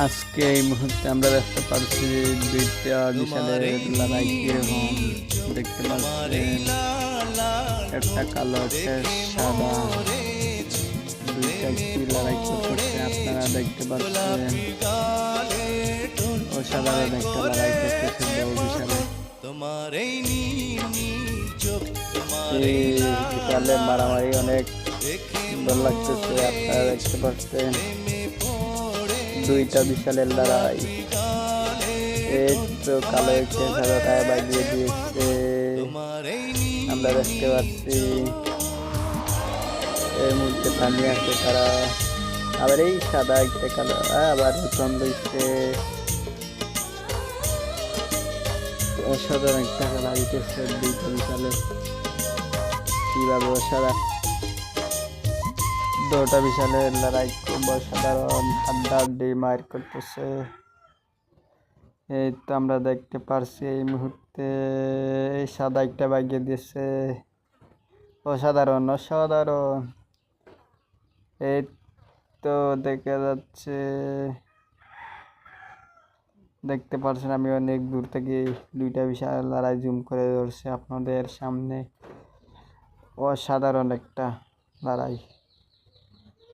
আজকে এই মুহূর্তে আমরা দেখতে পাচ্ছি দুইটা বিশালের লড়াই কিরকম দেখতে পাচ্ছেন। একটা কালো একটা সাদা, দুইটা কি লড়াই করতেছে আপনারা দেখতে পাচ্ছেন। অসাধারণ একটা লড়াই করতেছে দুই বিশালে। বিশালে মারামারি অনেক সুন্দর লাগতেছে, আপনারা দেখতে পাচ্ছেন। দুইটা বিশালের লড়াই। এই তো কালো একটা সাদাটায় বাগিয়ে দিয়েছে, আমরা দেখতে পাচ্ছি। এর মধ্যে পানি আছে তারা, আবার এই সাদা একটা কালো আবার নতুন দিচ্ছে। অসাধারণ একটা খেলা দিতেছে দুইটা বিশালে, কিভাবে অসাধারণ দুটা বিশালের লড়াই খুব অসাধারণ, হাড্ডাহাড্ডি মার করতেছে। এই তো আমরা দেখতে পারছি এই মুহূর্তে এই সাদা একটা বাগিয়ে দিয়েছে। অসাধারণ অসাধারণ। এই তো দেখা যাচ্ছে, দেখতে পাচ্ছেন আমি অনেক দূর থেকে দুইটা বিশাল লড়াই জুম করে ধরছি আপনাদের সামনে। অসাধারণ একটা লড়াই।